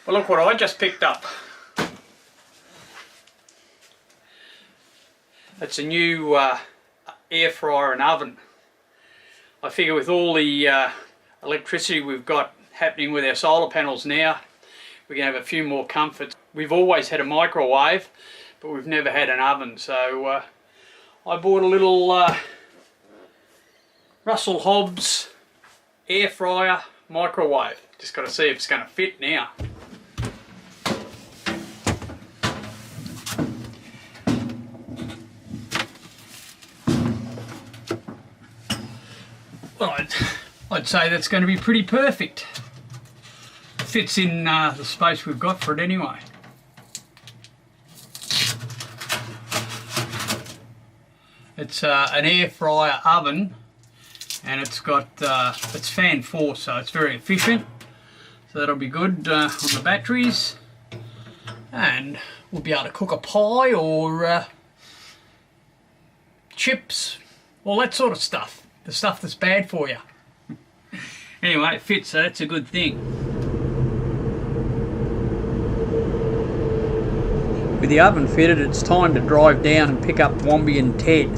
Well, look what I just picked up. It's a new air fryer and oven. I figure with all the electricity we've got happening with our solar panels now, we can have a few more comforts. We've always had a microwave, but we've never had an oven, so I bought a little Russell Hobbs air fryer microwave. Just got to see if it's going to fit now. Well, I'd say that's going to be pretty perfect. Fits in the space we've got for it anyway. It's an air fryer oven, and it's got it's fan force, so it's very efficient. So that'll be good on the batteries, and we'll be able to cook a pie or chips, all that sort of stuff. The stuff that's bad for you. Anyway, it fits, so that's a good thing. With the oven fitted, it's time to drive down and pick up Wombi and Ted.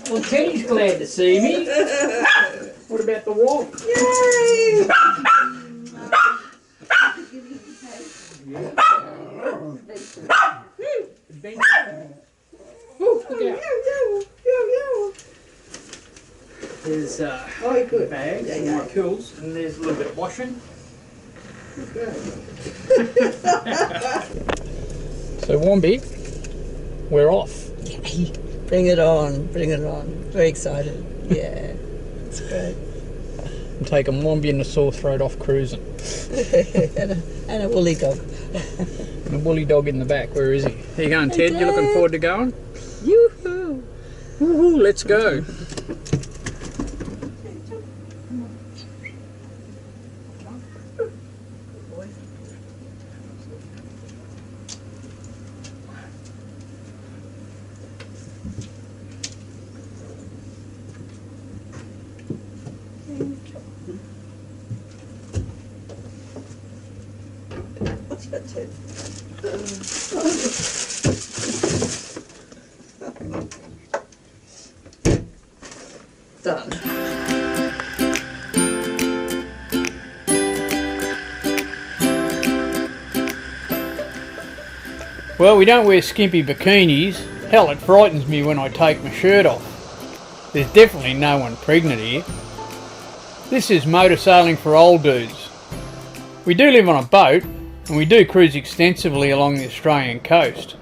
Well, Teddy's glad to see me. What about the Womb? Yay! Look out. There's good. bags and my tools, and there's a little bit of washing. So Wombi, we're off. Bring it on, bring it on. Very excited. Yeah, it's great. I'm taking Wombi and the sore throat off cruising. and a woolly dog. And a woolly dog in the back. Where is he? How you going, Ted? You looking forward to going? Yoo-hoo! Woohoo, let's go. What's your tip? Done. Well, we don't wear skimpy bikinis. Hell, it frightens me when I take my shirt off. There's definitely no one pregnant here. This is motor sailing for old dudes. We do live on a boat, and we do cruise extensively along the Australian coast.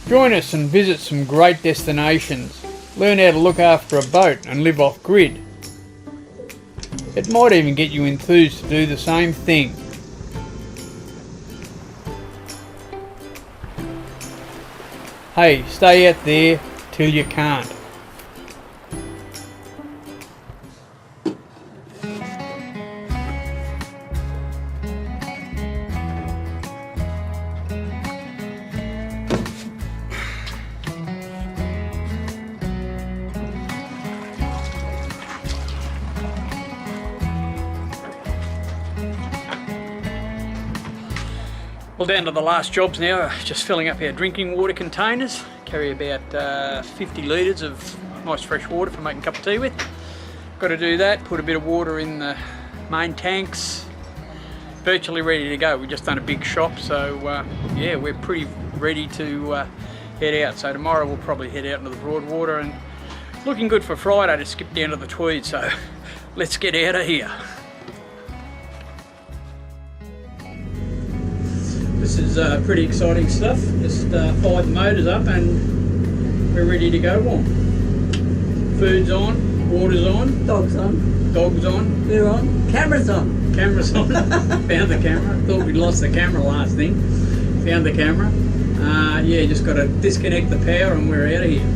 Join us and visit some great destinations. Learn how to look after a boat and live off grid. It might even get you enthused to do the same thing. Hey, stay out there till you can't. Well, down to the last jobs now, just filling up our drinking water containers. Carry about 50 litres of nice fresh water for making a cup of tea with. Got to do that, put a bit of water in the main tanks. Virtually ready to go. We've just done a big shop, so yeah, we're pretty ready to head out. So tomorrow we'll probably head out into the Broadwater, and looking good for Friday to skip down to the Tweed, so let's get out of here. This is pretty exciting stuff. Just fired the motors up and we're ready to go on. Food's on, water's on. Dog's on. Dog's on. We're on. Camera's on. Camera's on. Found the camera. Thought we'd lost the camera last thing. Found the camera. Yeah, just got to disconnect the power and we're out of here.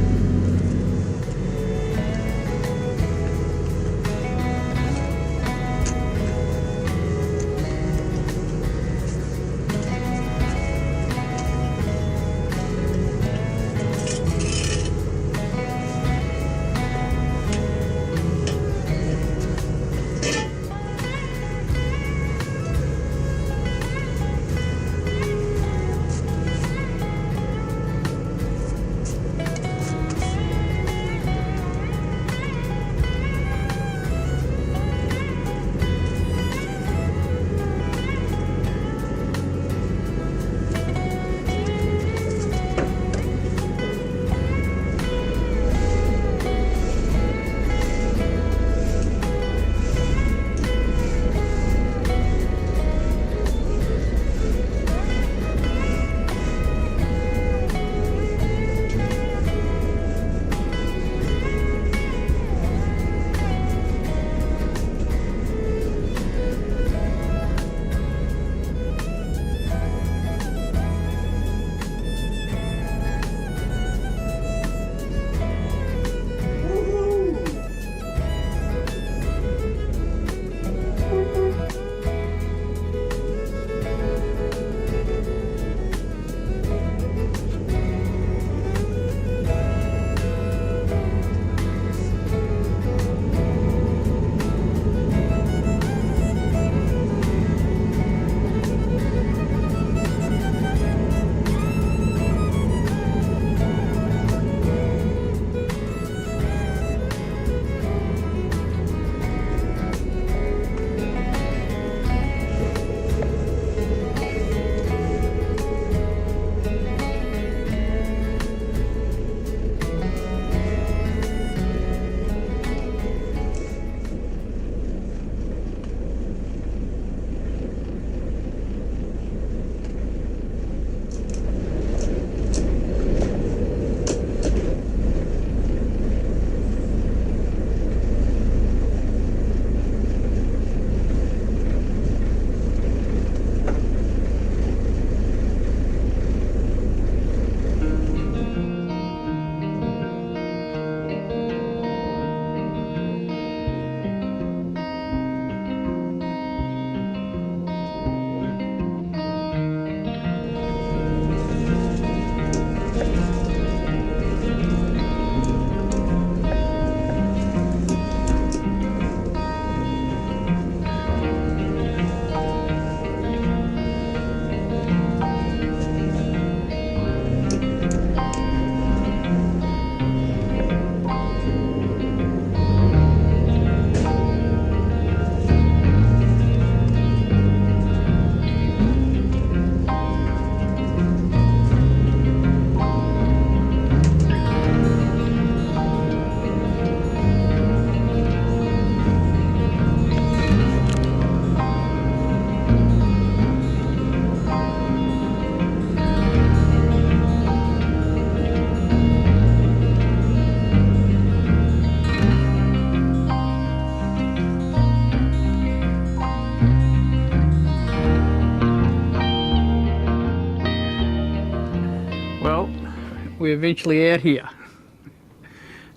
we're eventually out here.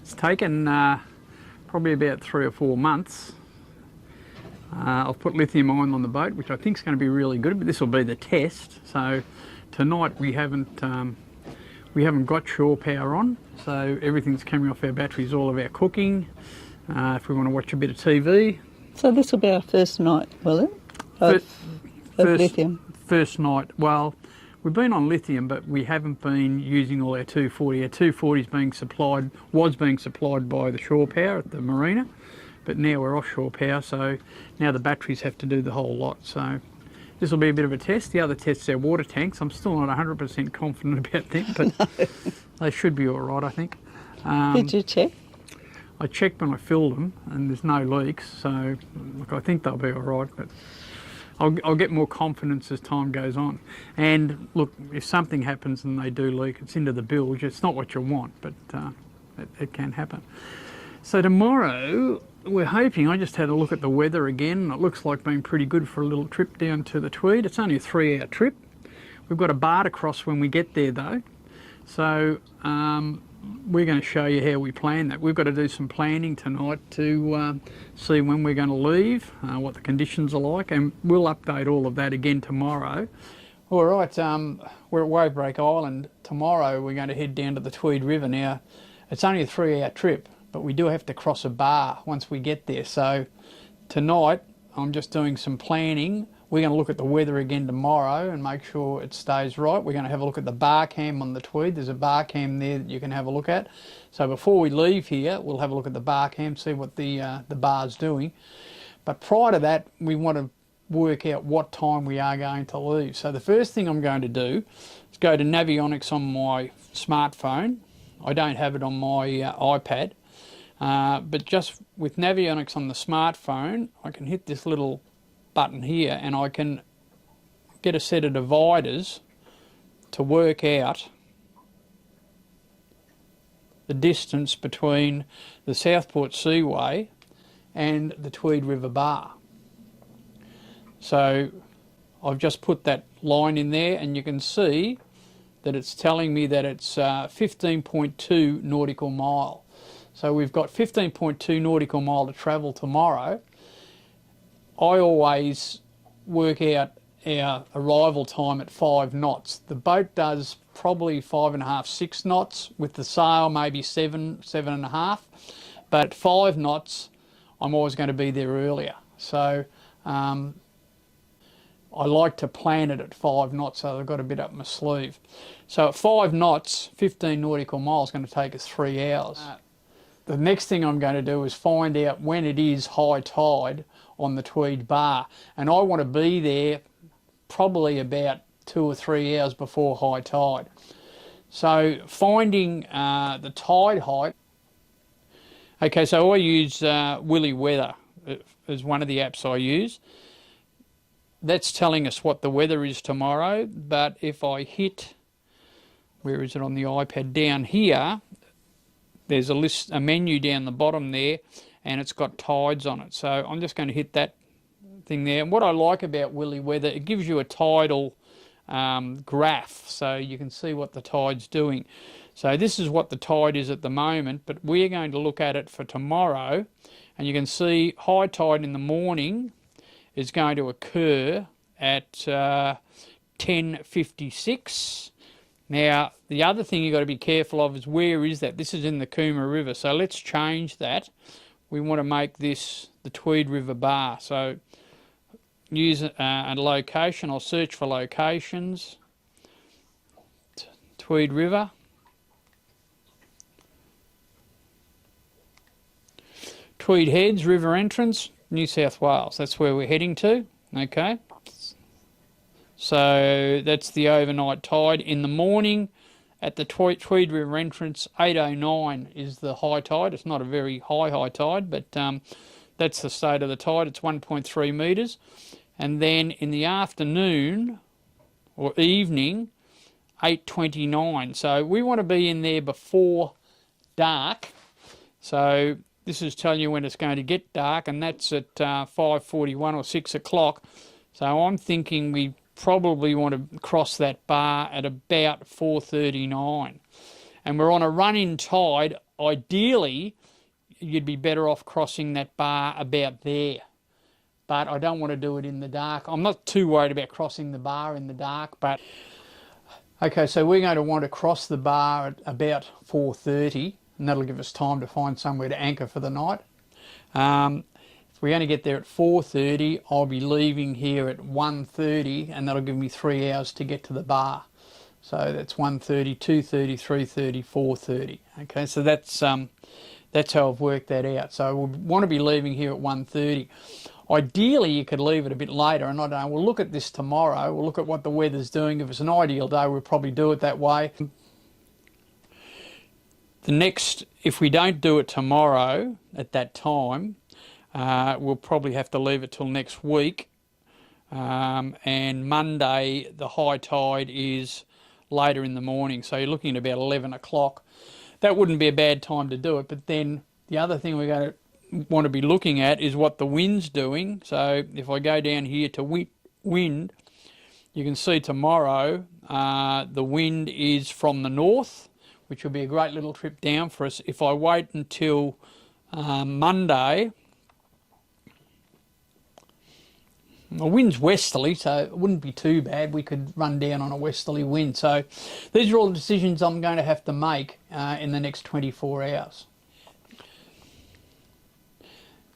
It's taken probably about 3 or 4 months. I've put lithium ion on the boat, which I think is going to be really good, but this will be the test. So tonight we haven't got shore power on, so everything's coming off our batteries, all of our cooking. If we want to watch a bit of TV. So this will be our first night, will it? Of lithium. First night. Well, we've been on lithium, but we haven't been using all our 240. Our 240 was being supplied by the shore power at the marina, but now we're offshore power, so now the batteries have to do the whole lot. So this will be a bit of a test. The other test's our water tanks. I'm still not 100% confident about them, but they should be all right, I think. Did you check? I checked when I filled them, and there's no leaks, so look, I think they'll be all right. But I'll get more confidence as time goes on. And look, if something happens and they do leak, it's into the bilge. It's not what you want, but it can happen. So tomorrow, we're hoping, I just had a look at the weather again, and it looks like being pretty good for a little trip down to the Tweed. It's only a 3-hour trip. We've got a bar to cross when we get there though. So we're going to show you how we plan that. We've got to do some planning tonight to see when we're going to leave, what the conditions are like, and we'll update all of that again tomorrow. All right, we're at Wavebreak Island. Tomorrow we're going to head down to the Tweed River. Now, it's only a 3-hour trip, but we do have to cross a bar once we get there. So tonight I'm just doing some planning. We're going to look at the weather again tomorrow and make sure it stays right. We're going to have a look at the bar cam on the Tweed. There's a bar cam there that you can have a look at. So before we leave here, we'll have a look at the bar cam, see what the bar's doing. But prior to that, we want to work out what time we are going to leave. So the first thing I'm going to do is go to Navionics on my smartphone. I don't have it on my iPad. But just with Navionics on the smartphone, I can hit this little button here and I can get a set of dividers to work out the distance between the Southport Seaway and the Tweed River Bar. So I've just put that line in there and you can see that it's telling me that it's 15.2 nautical mile. So we've got 15.2 nautical mile to travel tomorrow. I always work out our arrival time at 5 knots. The boat does probably 5.5, 6 knots. With the sail, maybe 7, 7.5. But at 5 knots, I'm always going to be there earlier. So I like to plan it at 5 knots, so I've got a bit up my sleeve. So at 5 knots, 15 nautical miles is going to take us 3 hours. The next thing I'm going to do is find out when it is high tide on the Tweed Bar, and I want to be there probably about 2 or 3 hours before high tide. So finding the tide height. Okay, so I use Willy Weather as one of the apps I use. That's telling us what the weather is tomorrow, but if I hit, where is it on the iPad, down here, there's a menu down the bottom there, and it's got tides on it. So I'm just going to hit that thing there. And what I like about Willy Weather, it gives you a tidal graph, so you can see what the tide's doing. So this is what the tide is at the moment, but we're going to look at it for tomorrow, and you can see high tide in the morning is going to occur at 10:56. Now, the other thing you've got to be careful of is where is that? This is in the Cooma River, so let's change that. We want to make this the Tweed River Bar. So use a location. I'll search for locations. Tweed River. Tweed Heads, River Entrance, New South Wales. That's where we're heading to. Okay. So that's the overnight tide. In the morning at the Tweed River entrance, 8:09 is the high tide. It's not a very high tide, but that's the state of the tide. It's 1.3 metres. And then in the afternoon or evening, 8:29. So we want to be in there before dark. So this is telling you when it's going to get dark, and that's at 5:41 or 6 o'clock. So I'm thinking we probably want to cross that bar at about 4:39. and we're on a run-in tide, ideally you'd be better off crossing that bar about there. But I don't want to do it in the dark. I'm not too worried about crossing the bar in the dark, but... Okay, so we're going to want to cross the bar at about 4:30, and that'll give us time to find somewhere to anchor for the night. If we're going to get there at 4:30, I'll be leaving here at 1:30, and that'll give me 3 hours to get to the bar. So that's 1:30, 2:30, 3:30, 4:30. Okay, so that's how I've worked that out. So we'll want to be leaving here at 1:30. Ideally, you could leave it a bit later, and I don't know, we'll look at this tomorrow. We'll look at what the weather's doing. If it's an ideal day, we'll probably do it that way. If we don't do it tomorrow at that time, we'll probably have to leave it till next week. And Monday, the high tide is later in the morning, so you're looking at about 11 o'clock. That wouldn't be a bad time to do it, but then the other thing we're going to want to be looking at is what the wind's doing. So if I go down here to wind, you can see tomorrow the wind is from the north, which will be a great little trip down for us. If I wait until Monday, the wind's westerly, so it wouldn't be too bad. We could run down on a westerly wind. So these are all the decisions I'm going to have to make in the next 24 hours.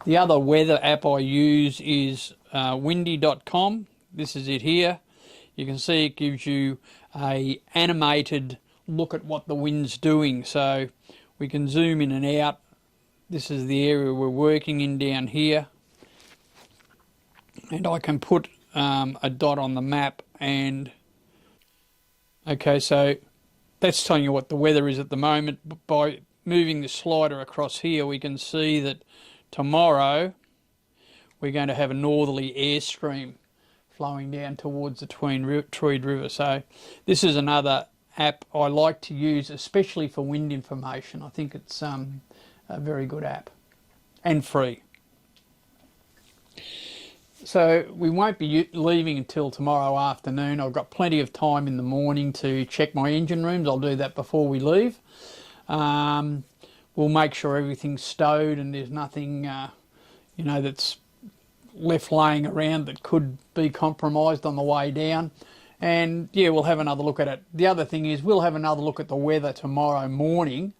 The other weather app I use is windy.com. This is it here. You can see it gives you an animated look at what the wind's doing. So we can zoom in and out. This is the area we're working in down here. And I can put a dot on the map, and okay, so that's telling you what the weather is at the moment. But by moving the slider across here, we can see that tomorrow we're going to have a northerly airstream flowing down towards the Tweed River. So this is another app I like to use, especially for wind information. I think it's a very good app and free. So we won't be leaving until tomorrow afternoon. I've got plenty of time in the morning to check my engine rooms. I'll do that before we leave. We'll make sure everything's stowed and there's nothing, you know, that's left laying around that could be compromised on the way down. And yeah, we'll have another look at it. The other thing is we'll have another look at the weather tomorrow morning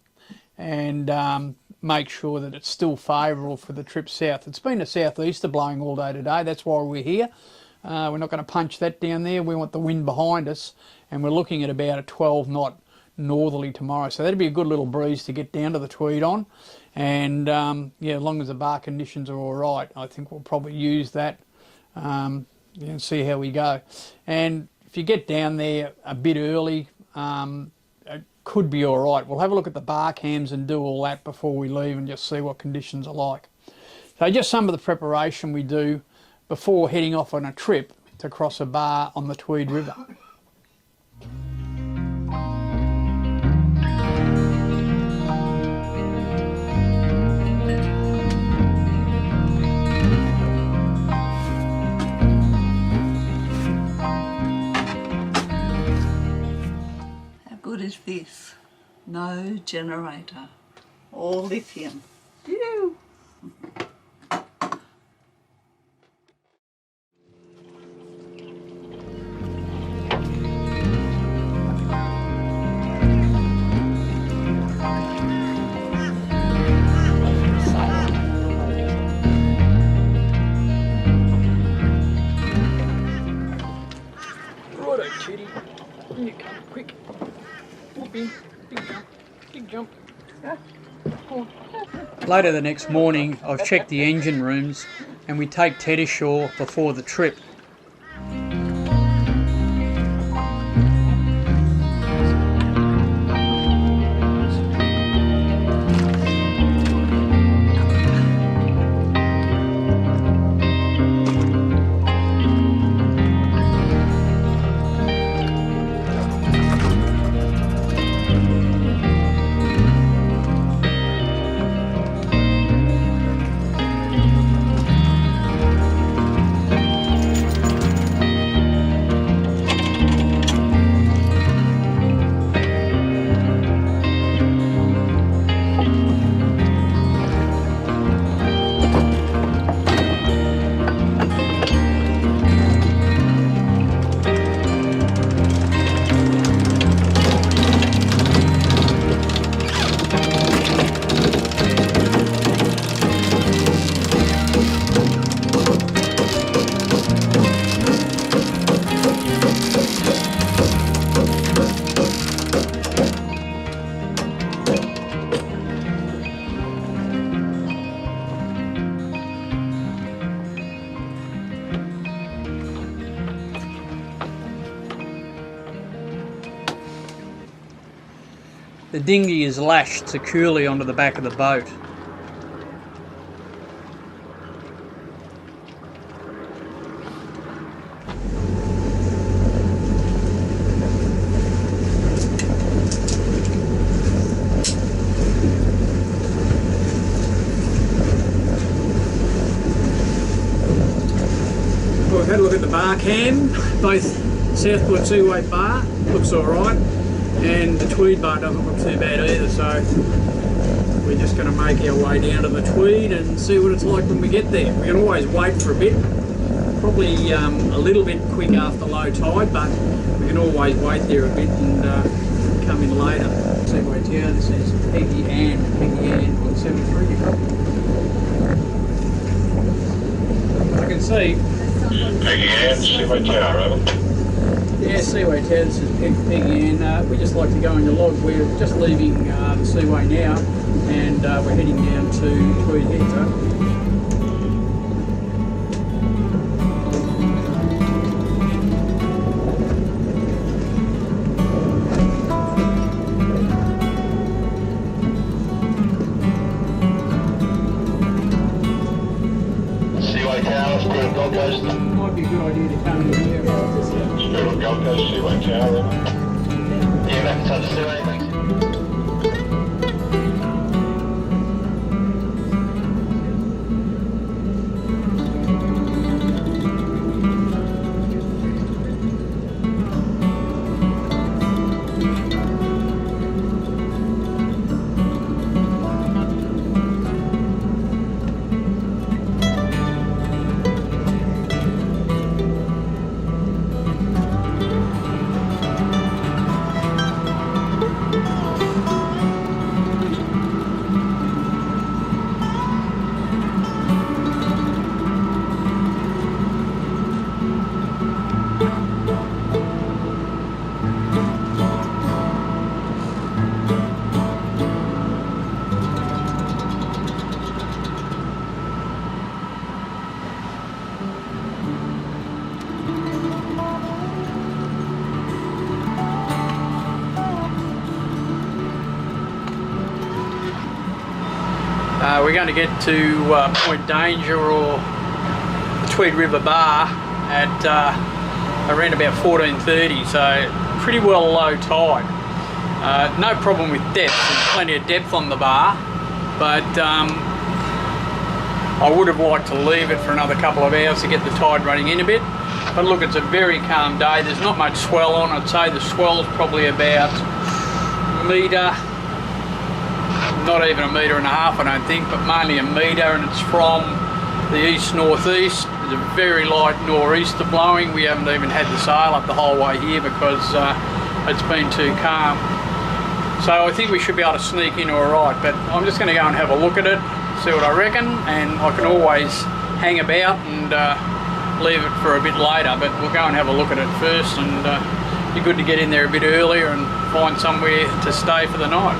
and make sure that it's still favourable for the trip south. It's been a southeaster blowing all day today. That's why we're here. We're not going to punch that down there. We want the wind behind us, and we're looking at about a 12 knot northerly tomorrow. So that'd be a good little breeze to get down to the Tweed on. And yeah, as long as the bar conditions are all right, I think we'll probably use that and see how we go. And if you get down there a bit early, it could be all right. We'll have a look at the bar cams and do all that before we leave and just see what conditions are like. So just some of the preparation we do before heading off on a trip to cross a bar on the Tweed River. Is this? No generator, all lithium. Ew. Righto, Chitty. In you come, quick. Big jump. Later the next morning, I've checked the engine rooms and we take Ted ashore before the trip. The dinghy is lashed securely onto the back of the boat. Well, we've had a look at the bar cam, both Southport Seaway bar looks alright, and the Tweed bar doesn't look too bad either, so we're just going to make our way down to the Tweed and see what it's like when we get there. We can always wait for a bit, probably a little bit quick after low tide, but we can always wait there a bit and come in later. Seaway Tower, this is Peggy-Anne on 73. I can see. Peggy-Anne, Seaway Tower, over. Yeah, Seaway Tower, this is Peggy-Anne. We just like to go on your log. We're just leaving the Seaway now and we're heading down to Tweed Heads. Seaway Tower, Spirit of Gold Coast. Might be a good idea to come in here. Spirit of Gold Coast, Seaway Tower, over. Yeah, back inside the Seaway, thanks. We're going to get to Point Danger or the Tweed River Bar at around about 14:30, so pretty well low tide. No problem with depth, there's plenty of depth on the bar, but I would have liked to leave it for another couple of hours to get the tide running in a bit. But look, it's a very calm day, there's not much swell on. I'd say the swell's probably about a metre, not even 1.5 metres, I don't think, but mainly a metre, and it's from the east-northeast. There's a very light nor'easter blowing. We haven't even had the sail up the whole way here because it's been too calm. So I think we should be able to sneak in all right, but I'm just going to go and have a look at it, see what I reckon, and I can always hang about and leave it for a bit later, but we'll go and have a look at it first, and be good to get in there a bit earlier and find somewhere to stay for the night.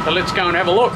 So let's go and have a look.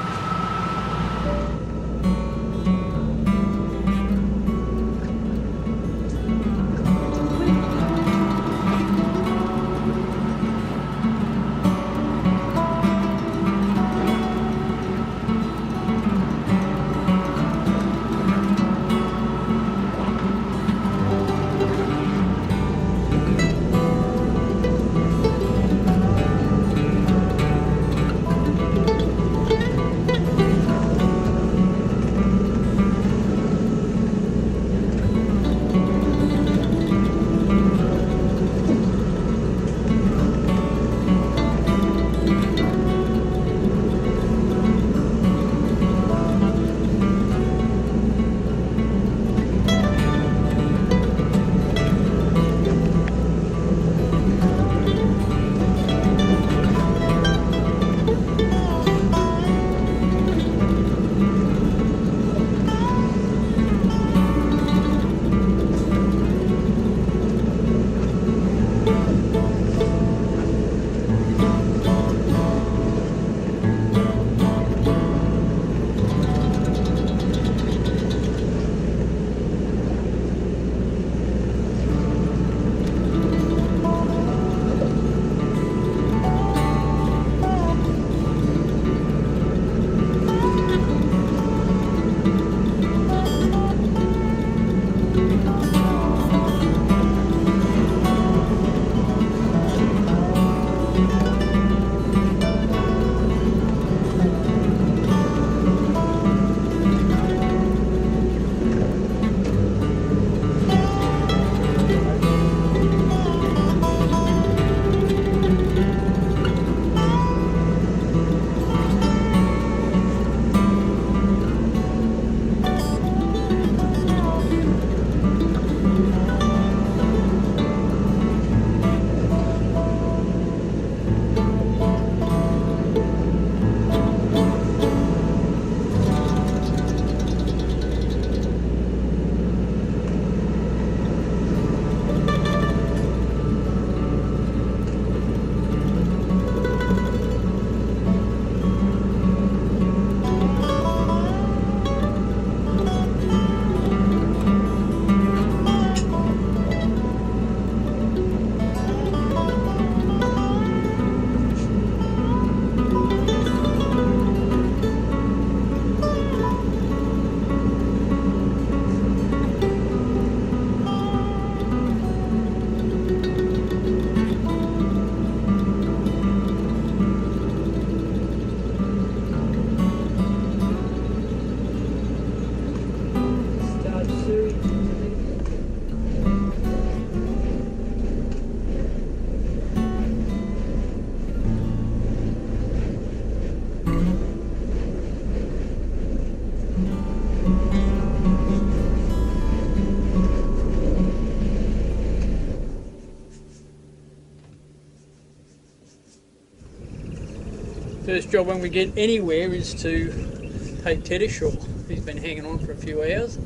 First job when we get anywhere is to take Ted ashore. He's been hanging on for a few hours,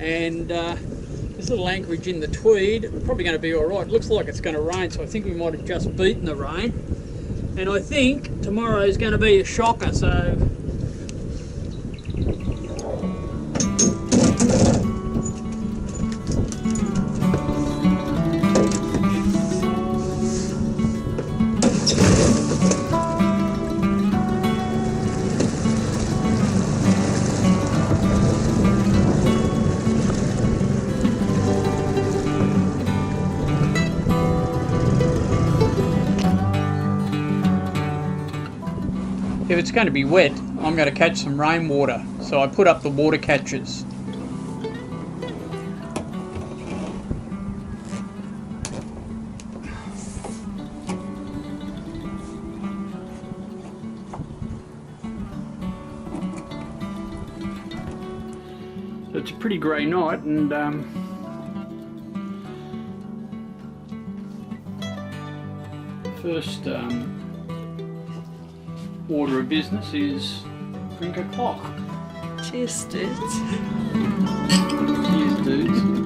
and this little anchorage in the Tweed, probably going to be alright. Looks like it's going to rain, so I think we might have just beaten the rain. And I think tomorrow's going to be a shocker, so if it's going to be wet, I'm going to catch some rainwater. So I put up the water catchers. So it's a pretty grey night, and first order of business is drink a clock. Cheers, dudes. Cheers, dudes.